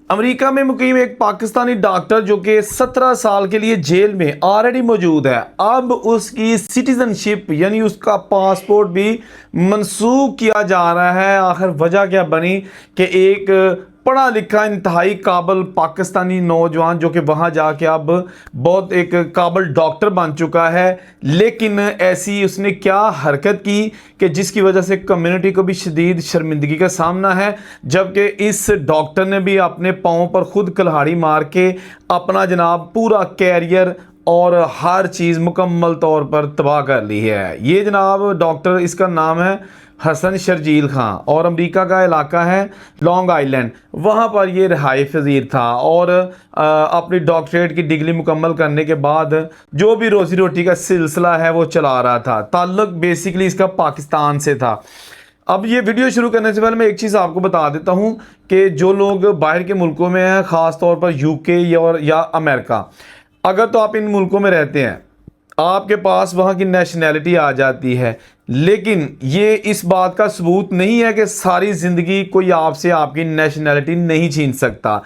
امریکہ میں مقیم ایک پاکستانی ڈاکٹر جو کہ 17 سال کے لیے جیل میں آلریڈی موجود ہے، اب اس کی سٹیزن شپ یعنی اس کا پاسپورٹ بھی منسوخ کیا جا رہا ہے۔ آخر وجہ کیا بنی کہ ایک پڑھا لکھا انتہائی قابل پاکستانی نوجوان جو کہ وہاں جا کے اب بہت ایک قابل ڈاکٹر بن چکا ہے، لیکن ایسی اس نے کیا حرکت کی کہ جس کی وجہ سے کمیونٹی کو بھی شدید شرمندگی کا سامنا ہے، جبکہ اس ڈاکٹر نے بھی اپنے پاؤں پر خود کلہاڑی مار کے اپنا جناب پورا کیریئر اور ہر چیز مکمل طور پر تباہ کر لی ہے۔ یہ جناب ڈاکٹر، اس کا نام ہے حسن شرجیل خان، اور امریکہ کا علاقہ ہے لانگ آئی لینڈ، وہاں پر یہ رہائی پذیر تھا اور اپنی ڈاکٹریٹ کی ڈگری مکمل کرنے کے بعد جو بھی روزی روٹی کا سلسلہ ہے وہ چلا رہا تھا۔ تعلق بیسیکلی اس کا پاکستان سے تھا۔ اب یہ ویڈیو شروع کرنے سے پہلے میں ایک چیز آپ کو بتا دیتا ہوں کہ جو لوگ باہر کے ملکوں میں ہیں، خاص طور پر یو کے یا امریکہ، اگر تو آپ ان ملکوں میں رہتے ہیں، آپ کے پاس وہاں کی نیشنلٹی آ جاتی ہے، لیکن یہ اس بات کا ثبوت نہیں ہے کہ ساری زندگی کوئی آپ سے آپ کی نیشنلٹی نہیں چھین سکتا۔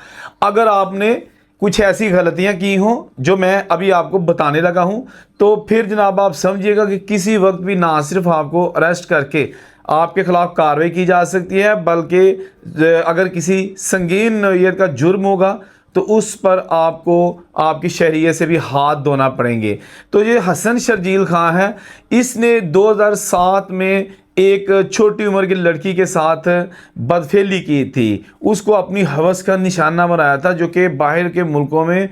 اگر آپ نے کچھ ایسی غلطیاں کی ہوں جو میں ابھی آپ کو بتانے لگا ہوں، تو پھر جناب آپ سمجھیے گا کہ کسی وقت بھی نہ صرف آپ کو اریسٹ کر کے آپ کے خلاف کارروائی کی جا سکتی ہے، بلکہ اگر کسی سنگین نوعیت کا جرم ہوگا تو اس پر آپ کو آپ کی شہریت سے بھی ہاتھ دھونا پڑیں گے۔ تو یہ حسن شرجیل خان ہے، اس نے 2007 میں ایک چھوٹی عمر کی لڑکی کے ساتھ بدفعلی کی تھی، اس کو اپنی ہوس کا نشانہ بنایا تھا، جو کہ باہر کے ملکوں میں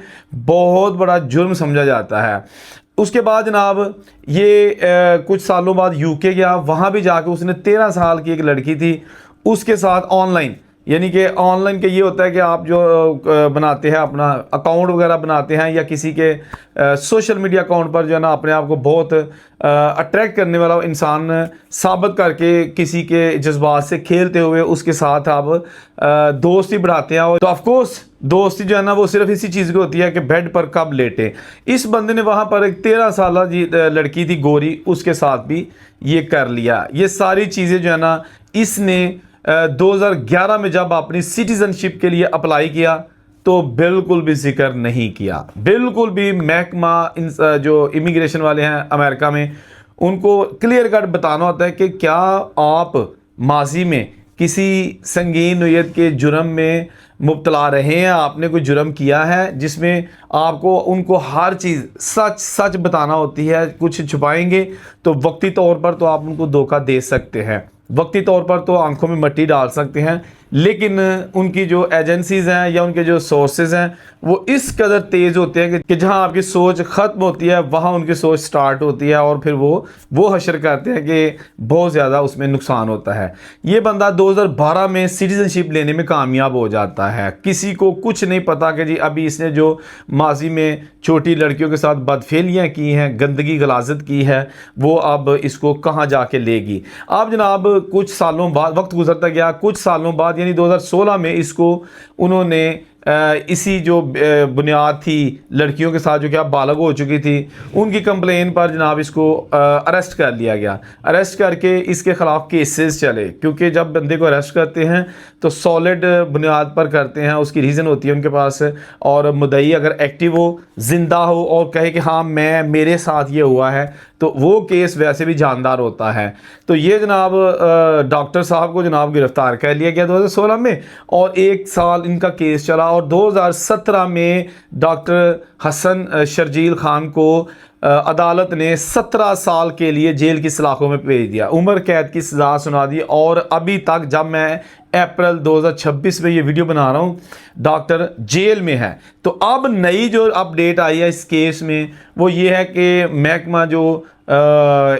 بہت بڑا جرم سمجھا جاتا ہے۔ اس کے بعد جناب یہ کچھ سالوں بعد یو کے گیا، وہاں بھی جا کے اس نے 13 سال کی ایک لڑکی تھی، اس کے ساتھ آن لائن، یعنی کہ آن لائن کے یہ ہوتا ہے کہ آپ جو بناتے ہیں اپنا اکاؤنٹ وغیرہ بناتے ہیں یا کسی کے سوشل میڈیا اکاؤنٹ پر جو ہے نا اپنے آپ کو بہت اٹریکٹ کرنے والا انسان ثابت کر کے کسی کے جذبات سے کھیلتے ہوئے اس کے ساتھ آپ دوستی بڑھاتے ہیں، اور تو آف کورس دوستی جو ہے نا وہ صرف اسی چیز کی ہوتی ہے کہ بیڈ پر کب لیٹے۔ اس بندے نے وہاں پر ایک 13 سالہ لڑکی تھی گوری، اس کے ساتھ بھی یہ کر لیا۔ یہ ساری چیزیں جو ہے نا اس نے 2011 میں جب اپنی سٹیزن شپ کے لیے اپلائی کیا تو بالکل بھی ذکر نہیں کیا، بالکل بھی۔ محکمہ جو امیگریشن والے ہیں امریکہ میں، ان کو کلیئر کٹ بتانا ہوتا ہے کہ کیا آپ ماضی میں کسی سنگین نوعیت کے جرم میں مبتلا رہے ہیں، آپ نے کوئی جرم کیا ہے جس میں آپ کو ان کو ہر چیز سچ بتانا ہوتی ہے۔ کچھ چھپائیں گے تو وقتی طور پر تو آپ ان کو دھوکہ دے سکتے ہیں، وقتی طور پر تو آنکھوں میں مٹی ڈال سکتے ہیں، لیکن ان کی جو ایجنسیز ہیں یا ان کے جو سورسز ہیں وہ اس قدر تیز ہوتے ہیں کہ جہاں آپ کی سوچ ختم ہوتی ہے وہاں ان کی سوچ سٹارٹ ہوتی ہے، اور پھر وہ حشر کرتے ہیں کہ بہت زیادہ اس میں نقصان ہوتا ہے۔ یہ بندہ 2012 میں سٹیزن شپ لینے میں کامیاب ہو جاتا ہے، کسی کو کچھ نہیں پتا کہ جی ابھی اس نے جو ماضی میں چھوٹی لڑکیوں کے ساتھ بدفعلیاں کی ہیں، گندگی غلاظت کی ہے، وہ اب اس کو کہاں جا کے لے گی۔ اب جناب کچھ سالوں بعد وقت گزرتا گیا، کچھ سالوں بعد یعنی 2016 میں اس کو انہوں نے اسی جو بنیاد تھی لڑکیوں کے ساتھ جو کہ اب بالغ ہو چکی تھی، ان کی کمپلین پر جناب اس کو اریسٹ کر لیا گیا۔ اریسٹ کر کے اس کے خلاف کیسز چلے، کیونکہ جب بندے کو اریسٹ کرتے ہیں تو سالڈ بنیاد پر کرتے ہیں، اس کی ریزن ہوتی ہے ان کے پاس، اور مدعی اگر ایکٹیو ہو، زندہ ہو اور کہے کہ ہاں میرے ساتھ یہ ہوا ہے، تو وہ کیس ویسے بھی جاندار ہوتا ہے۔ تو یہ جناب ڈاکٹر صاحب کو جناب گرفتار کر لیا گیا 2016 میں، اور 1 سال ان کا کیس چلا، اور 2017 میں ڈاکٹر حسن شرجیل خان کو عدالت نے 17 سال کے لیے جیل کی سلاخوں میں بھیج دیا، عمر قید کی سزا سنا دی، اور ابھی تک جب میں اپریل 2026 میں یہ ویڈیو بنا رہا ہوں ڈاکٹر جیل میں ہے۔ تو اب نئی جو اپڈیٹ آئی ہے اس کیس میں وہ یہ ہے کہ محکمہ جو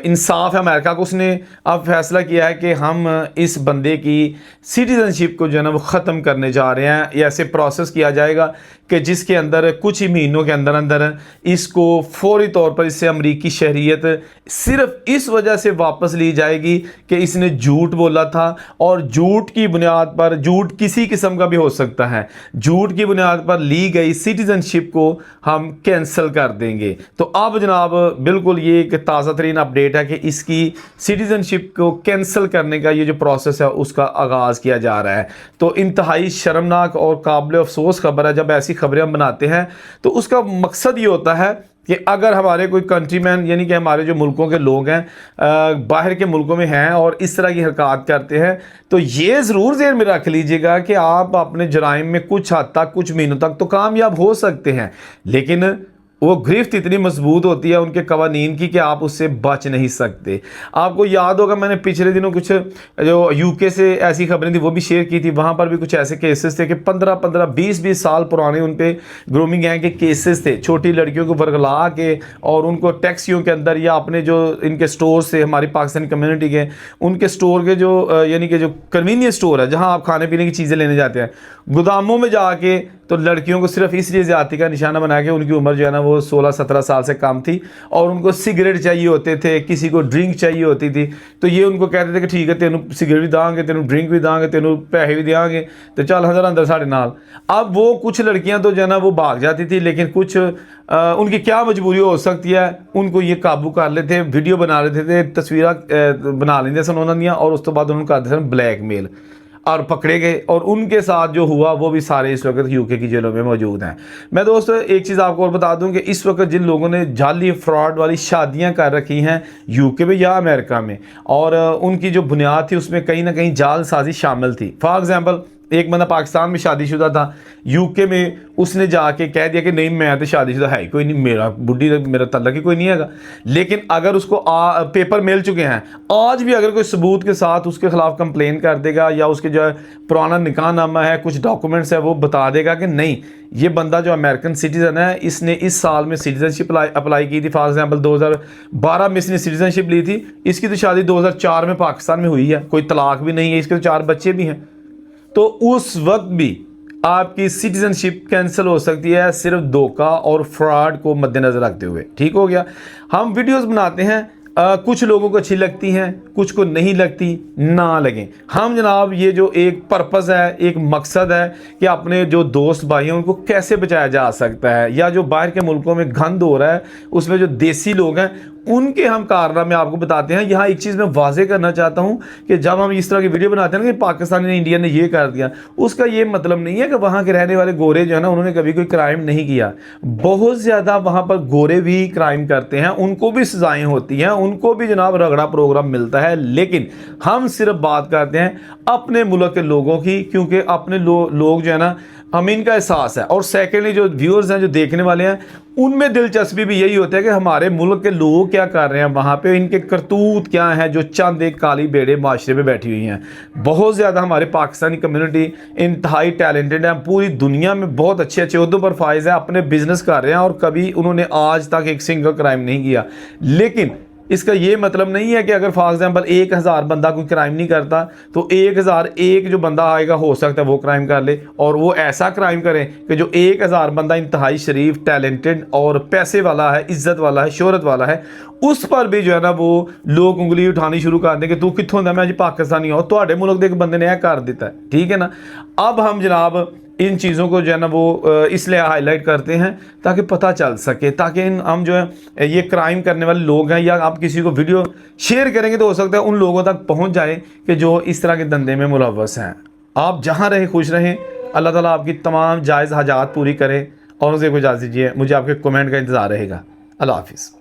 انصاف ہے امریکہ کو، اس نے اب فیصلہ کیا ہے کہ ہم اس بندے کی سٹیزن شپ کو جو ہے نا وہ ختم کرنے جا رہے ہیں، یا ایسے پروسیس کیا جائے گا कि जिसके अंदर कुछ ही महीनों के अंदर अंदर इसको फौरी तौर पर इससे अमरीकी शहरियत सिर्फ इस वजह से वापस ली जाएगी कि इसने झूठ बोला था, और झूठ की बुनियाद पर, झूठ किसी किस्म का भी हो सकता है, झूठ की बुनियाद पर ली गई सिटीजनशिप को हम कैंसिल कर देंगे। तो अब जनाब बिल्कुल ये एक ताज़ा तरीन अपडेट है कि इसकी सिटीजनशिप को कैंसिल करने का ये जो प्रोसेस है उसका आगाज़ किया जा रहा है। तो इंतहाई शर्मनाक और काबिल अफसोस खबर है। जब ऐसी खबरें हम बनाते हैं तो उसका मकसद ये होता है कि अगर हमारे कोई कंट्रीमैन, यानी कि हमारे जो मुल्कों के लोग हैं, बाहर के मुल्कों में हैं और इस तरह की हरकत करते हैं, तो ये ज़रूर ज़हन में रख लीजिएगा कि आप अपने जराइम में कुछ हद तक, कुछ महीनों तक तो कामयाब हो सकते हैं, लेकिन वो गिरफ्त इतनी मजबूत होती है उनके कवानीन की कि आप उससे बच नहीं सकते। आपको याद होगा मैंने पिछले दिनों कुछ जो यूके से ऐसी खबरें थी वो भी शेयर की थी। वहाँ पर भी कुछ ऐसे केसेस थे कि 15-15, 20-20 साल पुराने उन पे ग्रूमिंग गैंग के केसेस थे। छोटी लड़कियों को वर्गला के और उनको टैक्सियों के अंदर या अपने जो इनके स्टोर से, हमारी पाकिस्तानी कम्युनिटी के उनके स्टोर के जो यानी कि जो कन्वीनियंस स्टोर है जहाँ आप खाने पीने की चीज़ें लेने जाते हैं, गोदामों में जाके तो लड़कियों को सिर्फ इसलिए ज़्यादती का निशाना बना के, उनकी उम्र जो है ना वो 16-17 साल से कम थी और उनको सिगरेट चाहिए होते थे, किसी को ड्रिंक चाहिए होती थी, तो ये उनको कहते थे कि ठीक है तेनू सिगरेट भी देंगे, तेनू ड्रिंक भी देंगे, तेनू पैसे भी देंगे, तो चल हज़र अंदर साढ़े नाल। अब वो कुछ लड़कियां तो जो है ना वो भाग जाती थी, लेकिन कुछ उनकी क्या मजबूरी हो सकती है, उनको ये काबू कर लेते, वीडियो बना लेते थे, तस्वीरें बना लेंगे सन उन्होंने, और उस तो बाद उन्होंने करते सन ब्लैकमेल और पकड़े गए, और उनके साथ जो हुआ वो भी सारे इस वक्त यूके की जेलों में मौजूद हैं। मैं दोस्तों एक चीज़ आपको और बता दूं कि इस वक्त जिन लोगों ने जाली फ्रॉड वाली शादियां कर रखी हैं यूके में या अमेरिका में, और उनकी जो बुनियाद थी उसमें कहीं ना कहीं जालसाजी शामिल थी। फॉर एग्जांपल एक बंदा पाकिस्तान में शादीशुदा था, यूके में उसने जाके कह दिया कि नहीं मैं तो शादीशुदा है ही कोई नहीं, मेरा बुढ़ी मेरा तल्लक ही कोई नहीं है। लेकिन अगर उसको पेपर मिल चुके हैं, आज भी अगर कोई सबूत के साथ उसके खिलाफ कंप्लेन कर देगा या उसके जो है पुराना निकाह नामा है, कुछ डॉक्यूमेंट्स है, वो बता देगा कि नहीं ये बंदा जो अमेरिकन सिटीज़न है, इसने इस साल में सिटीजनशिप अप्लाई की थी। फॉर एग्जांपल 2012 में इसने सिटीजनशिप ली थी, इसकी तो शादी 2004 में पाकिस्तान में हुई है, कोई तलाक भी नहीं है, इसके तो 4 बच्चे भी हैं, तो उस वक्त भी आपकी सिटीजनशिप कैंसिल हो सकती है, सिर्फ धोखा और फ्रॉड को मद्देनजर रखते हुए। ठीक हो गया। हम वीडियोस बनाते हैं, कुछ लोगों को अच्छी लगती हैं, कुछ को नहीं लगती, ना लगें। हम जनाब ये जो एक पर्पस है, एक मकसद है कि अपने जो दोस्त भाई हैं उनको कैसे बचाया जा सकता है, या जो बाहर के मुल्कों में गंद हो रहा है उसमें जो देसी लोग हैं उनके हम कारनामे आपको बताते हैं। यहाँ एक चीज़ मैं वाजे करना चाहता हूँ कि जब हम इस तरह की वीडियो बनाते हैं ना कि पाकिस्तान ने, इंडिया ने ये कर दिया, उसका ये मतलब नहीं है कि वहाँ के रहने वाले गोरे जो है ना उन्होंने कभी कोई क्राइम नहीं किया। बहुत ज़्यादा वहाँ पर गोरे भी क्राइम करते हैं, उनको भी सजाएं होती हैं, उनको भी जनाब रगड़ा प्रोग्राम मिलता है। लेकिन हम सिर्फ बात करते हैं अपने मुल्क के लोगों की, क्योंकि अपने लोग जो है ना हमें इनका एहसास है, और सेकेंडली जो व्यूअर्स हैं, जो देखने वाले हैं, उनमें दिलचस्पी भी यही होता है कि हमारे मुल्क के लोग क्या कर रहे हैं वहाँ पे, इनके करतूत क्या हैं, जो चंद एक काली बेड़े माशरे में बैठी हुई हैं। बहुत ज़्यादा हमारे पाकिस्तानी कम्युनिटी इंतहाई टैलेंटेड है, पूरी दुनिया में बहुत अच्छे अच्छे ओहदों पर फाइज हैं, अपने बिजनेस कर रहे हैं, और कभी उन्होंने आज तक एक सिंगल क्राइम नहीं किया। लेकिन इसका ये मतलब नहीं है कि अगर फॉर एग्जांपल 1000 बंदा कोई क्राइम नहीं करता तो 1001 जो बंदा आएगा हो सकता है वो क्राइम कर ले, और वो ऐसा क्राइम करें कि जो 1000 बंदा इंतहाई शरीफ, टैलेंटेड और पैसे वाला है, इज्जत वाला है, शोहरत वाला है, उस पर भी जो है ना वो लोग उंगली उठानी शुरू कर दें कि तू कित्थों दा, मैं जी पाकिस्तानी हूँ, तो मुल्क के बंदे ने यह कर देता है। ठीक है ना। अब हम जनाब इन चीज़ों को जो है ना वो इसलिए हाईलाइट करते हैं ताकि पता चल सके, ताकि हम जो है ये क्राइम करने वाले लोग हैं, या आप किसी को वीडियो शेयर करेंगे तो हो सकता है उन लोगों तक पहुंच जाए कि जो इस तरह के धंधे में मुलव्वस हैं। आप जहां रहें खुश रहें, अल्लाह ताला आपकी तमाम जायज़ हाजात पूरी करे, और उसे को इजाज़त दीजिए। मुझे आपके कमेंट का इंतज़ार रहेगा। अल्लाह हाफिज़।